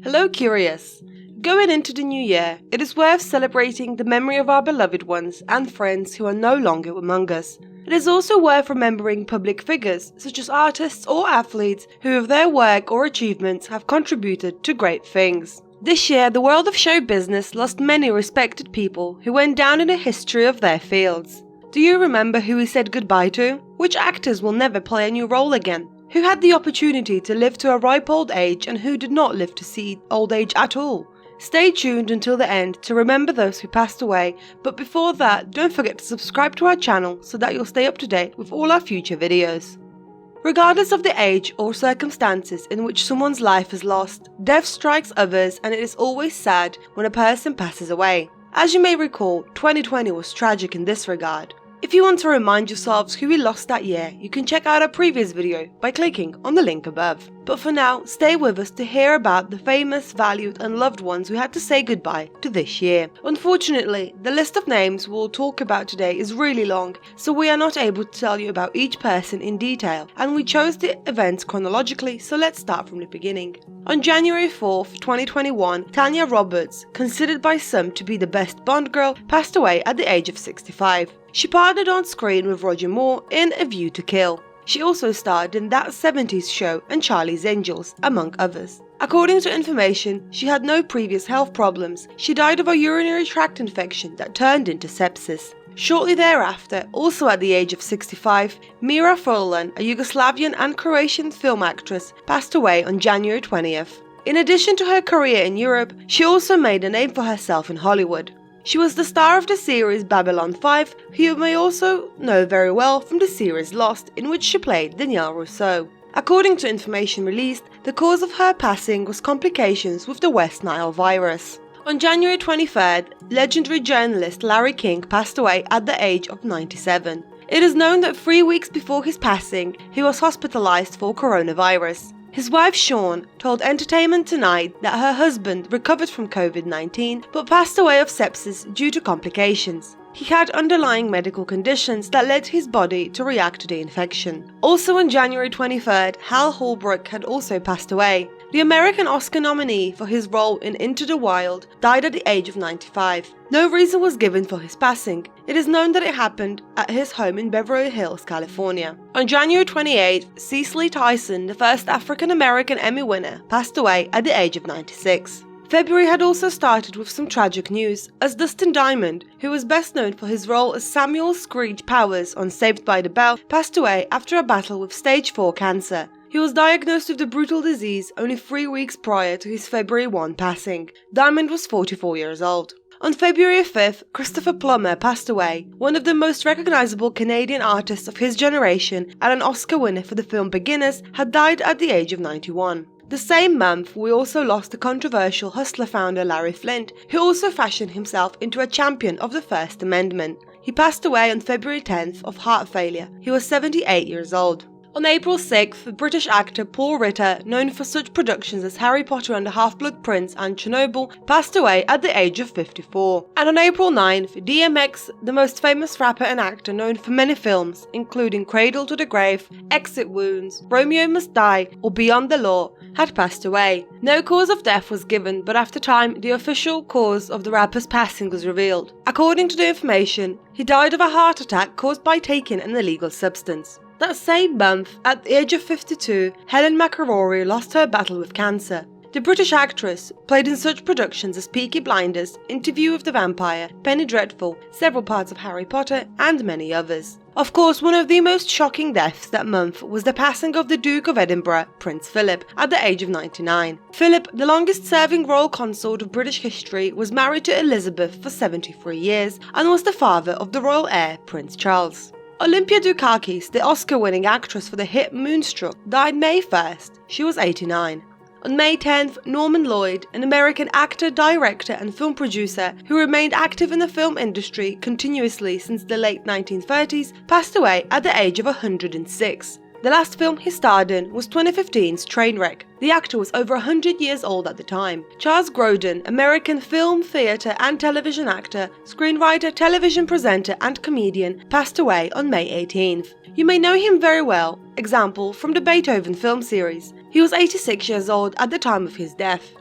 Hello Curious! Going into the new year, it is worth celebrating the memory of our beloved ones and friends who are no longer among us. It is also worth remembering public figures, such as artists or athletes who with their work or achievements have contributed to great things. This year, the world of show business lost many respected people who went down in the history of their fields. Do you remember who we said goodbye to? Which actors will never play a new role again? Who had the opportunity to live to a ripe old age and who did not live to see old age at all? Stay tuned until the end to remember those who passed away, but before that, don't forget to subscribe to our channel so that you'll stay up to date with all our future videos. Regardless of the age or circumstances in which someone's life is lost, death strikes others and it is always sad when a person passes away. As you may recall, 2020 was tragic in this regard. If you want to remind yourselves who we lost that year, you can check out our previous video by clicking on the link above. But for now, stay with us to hear about the famous, valued and loved ones we had to say goodbye to this year. Unfortunately, the list of names we'll talk about today is really long, so we are not able to tell you about each person in detail, and we chose the events chronologically, so let's start from the beginning. On January 4th, 2021, Tanya Roberts, considered by some to be the best Bond girl, passed away at the age of 65. She partnered on screen with Roger Moore in A View to Kill. She also starred in That 70s Show and Charlie's Angels, among others. According to information, she had no previous health problems. She died of a urinary tract infection that turned into sepsis. Shortly thereafter, also at the age of 65, Mira Furlan, a Yugoslavian and Croatian film actress, passed away on January 20th. In addition to her career in Europe, she also made a name for herself in Hollywood. She was the star of the series Babylon 5, who you may also know very well from the series Lost, in which she played Danielle Rousseau. According to information released, the cause of her passing was complications with the West Nile virus. On January 23rd, legendary journalist Larry King passed away at the age of 97. It is known that 3 weeks before his passing, he was hospitalized for coronavirus. His wife Shawn told Entertainment Tonight that her husband recovered from COVID-19 but passed away of sepsis due to complications. He had underlying medical conditions that led his body to react to the infection. Also on January 23rd, Hal Holbrook had also passed away. The American Oscar nominee for his role in Into the Wild died at the age of 95. No reason was given for his passing. It is known that it happened at his home in Beverly Hills, California. On January 28th, Cicely Tyson, the first African-American Emmy winner, passed away at the age of 96. February had also started with some tragic news, as Dustin Diamond, who was best known for his role as Samuel Screech Powers on Saved by the Bell, passed away after a battle with stage 4 cancer. He was diagnosed with the brutal disease only 3 weeks prior to his February 1 passing. Diamond was 44 years old. On February 5th, Christopher Plummer passed away, one of the most recognizable Canadian artists of his generation and an Oscar winner for the film Beginners, had died at the age of 91. The same month, we also lost the controversial Hustler founder Larry Flynt, who also fashioned himself into a champion of the First Amendment. He passed away on February 10th of heart failure. He was 78 years old. On April 6th, British actor Paul Ritter, known for such productions as Harry Potter and the Half-Blood Prince and Chernobyl, passed away at the age of 54. And on April 9th, DMX, the most famous rapper and actor known for many films, including Cradle to the Grave, Exit Wounds, Romeo Must Die, or Beyond the Law, had passed away. No cause of death was given, but after time, the official cause of the rapper's passing was revealed. According to the information, he died of a heart attack caused by taking an illegal substance. That same month, at the age of 52, Helen McElroy lost her battle with cancer. The British actress played in such productions as Peaky Blinders, Interview with the Vampire, Penny Dreadful, several parts of Harry Potter, and many others. Of course, one of the most shocking deaths that month was the passing of the Duke of Edinburgh, Prince Philip, at the age of 99. Philip, the longest-serving royal consort of British history, was married to Elizabeth for 73 years and was the father of the royal heir, Prince Charles. Olympia Dukakis, the Oscar-winning actress for the hit Moonstruck, died May 1st. She was 89. On May 10th, Norman Lloyd, an American actor, director and film producer who remained active in the film industry continuously since the late 1930s, passed away at the age of 106. The last film he starred in was 2015's Trainwreck. The actor was over 100 years old at the time. Charles Grodin, American film, theatre and television actor, screenwriter, television presenter and comedian, passed away on May 18th. You may know him very well, example from the Beethoven film series. He was 86 years old at the time of his death.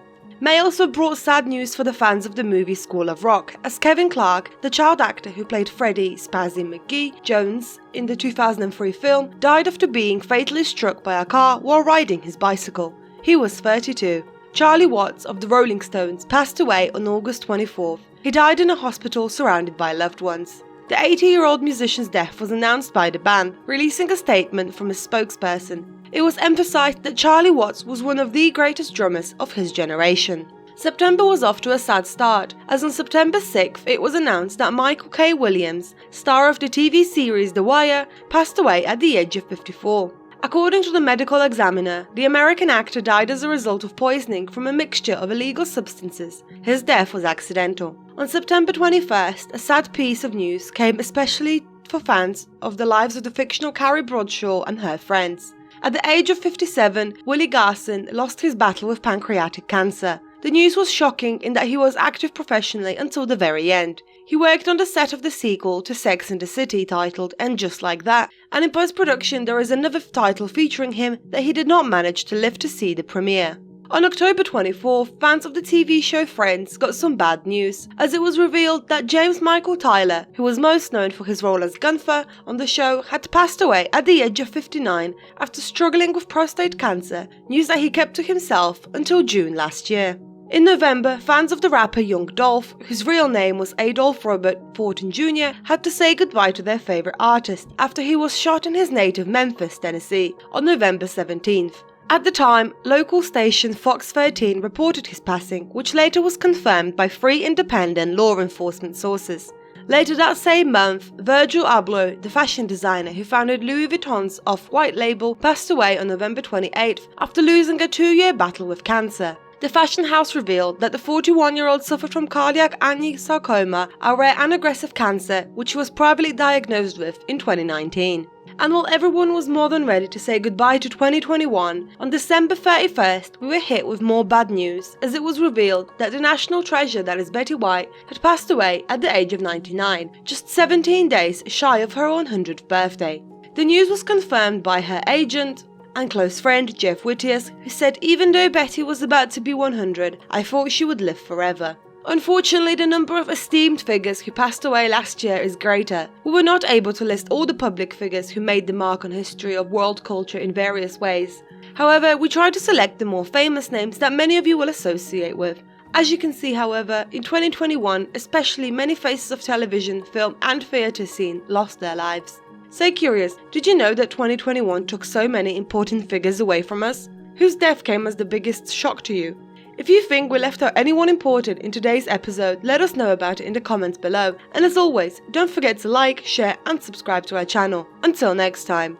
May also brought sad news for the fans of the movie School of Rock, as Kevin Clark, the child actor who played Freddie Spazzy McGee Jones in the 2003 film, died after being fatally struck by a car while riding his bicycle. He was 32. Charlie Watts of the Rolling Stones passed away on August 24th. He died in a hospital surrounded by loved ones. The 80-year-old musician's death was announced by the band, releasing a statement from a spokesperson. It was emphasized that Charlie Watts was one of the greatest drummers of his generation. September was off to a sad start, as on September 6th it was announced that Michael K. Williams, star of the TV series The Wire, passed away at the age of 54. According to the medical examiner, the American actor died as a result of poisoning from a mixture of illegal substances. His death was accidental. On September 21st, a sad piece of news came especially for fans of the lives of the fictional Carrie Bradshaw and her friends. At the age of 57, Willie Garson lost his battle with pancreatic cancer. The news was shocking in that he was active professionally until the very end. He worked on the set of the sequel to Sex and the City titled And Just Like That, and in post-production there is another title featuring him that he did not manage to live to see the premiere. On October 24th, fans of the TV show Friends got some bad news, as it was revealed that James Michael Tyler, who was most known for his role as Gunther on the show, had passed away at the age of 59 after struggling with prostate cancer, news that he kept to himself until June last year. In November, fans of the rapper Young Dolph, whose real name was Adolph Robert Fortin Jr., had to say goodbye to their favourite artist after he was shot in his native Memphis, Tennessee, on November 17th. At the time, local station Fox 13 reported his passing, which later was confirmed by 3 independent law enforcement sources. Later that same month, Virgil Abloh, the fashion designer who founded Louis Vuitton's off-white label, passed away on November 28th after losing a 2-year battle with cancer. The fashion house revealed that the 41-year-old suffered from cardiac angiosarcoma, a rare and aggressive cancer which he was privately diagnosed with in 2019. And while everyone was more than ready to say goodbye to 2021, on December 31st we were hit with more bad news, as it was revealed that the national treasure that is Betty White had passed away at the age of 99, just 17 days shy of her 100th birthday. The news was confirmed by her agent and close friend Jeff Whittiers, who said, "Even though Betty was about to be 100, I thought she would live forever." Unfortunately, the number of esteemed figures who passed away last year is greater. We were not able to list all the public figures who made the mark on history of world culture in various ways. However, we tried to select the more famous names that many of you will associate with. As you can see, however, in 2021, especially many faces of television, film and theatre scene lost their lives. So curious, did you know that 2021 took so many important figures away from us? Whose death came as the biggest shock to you? If you think we left out anyone important in today's episode, let us know about it in the comments below. And as always, don't forget to like, share and subscribe to our channel. Until next time.